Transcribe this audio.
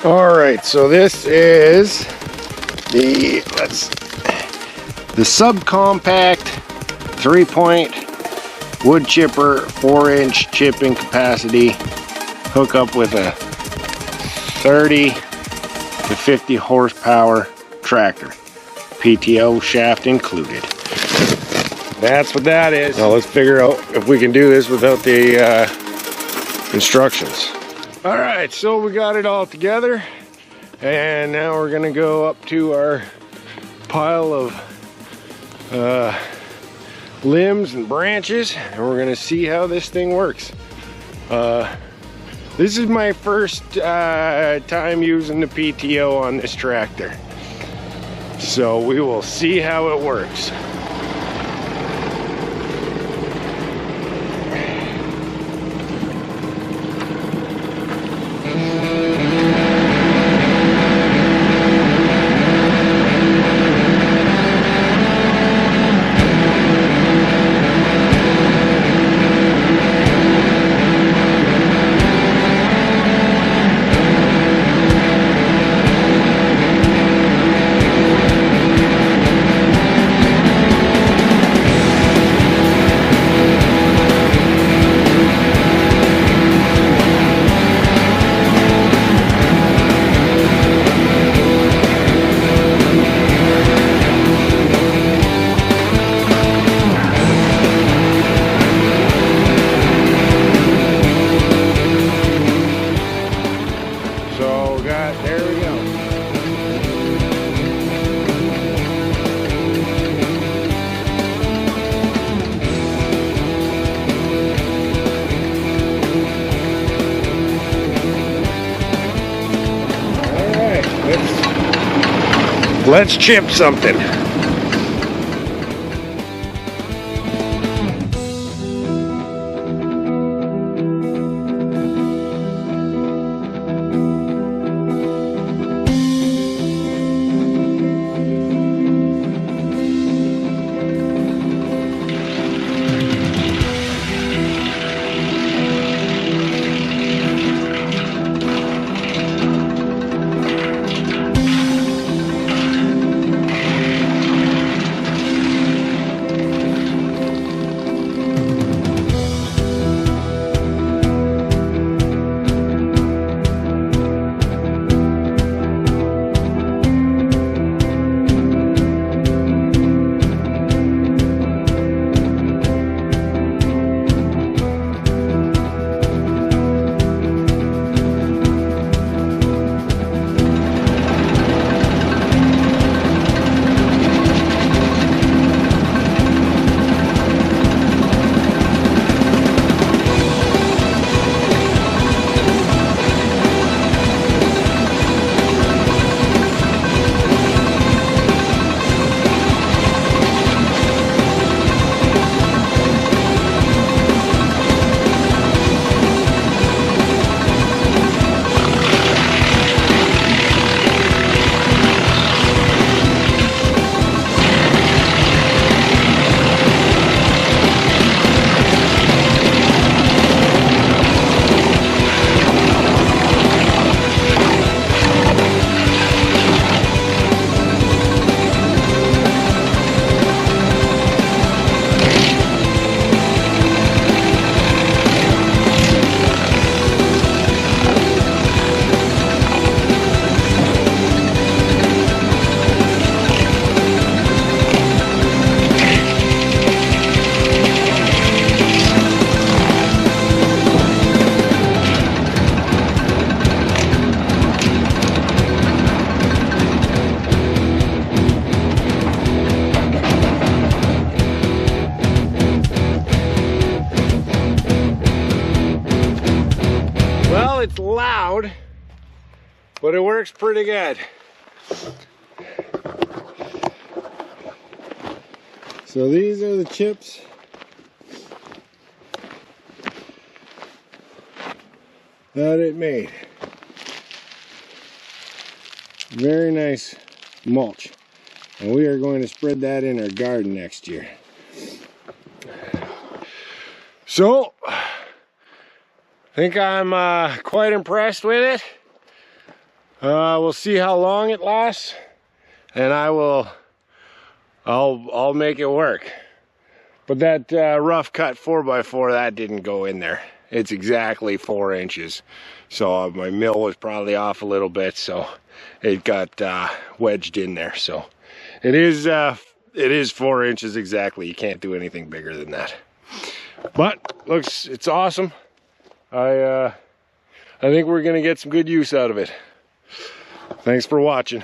All right, so this is the Sub Compact 3-point wood chipper, 4-inch chipping capacity. Hook up with a 30 to 50 horsepower tractor, PTO shaft included. That's what that is. Now let's figure out if we can do this without the instructions. All right, so we got it all together, and now we're gonna go up to our pile of limbs and branches, and we're gonna see how this thing works. This is my first time using the PTO on this tractor, so we will see how it works. There we go. All right, let's chip something. It's loud, but it works pretty good. So these are the chips that it made. Very nice mulch, and we are going to spread that in our garden next year. So I think I'm quite impressed with it. We'll see how long it lasts, and I'll make it work. But that rough cut 4x4, that didn't go in there. It's exactly 4 inches. So my mill was probably off a little bit, so it got wedged in there. So it is 4 inches exactly. You can't do anything bigger than that. But it's awesome. I think we're gonna get some good use out of it. Thanks for watching.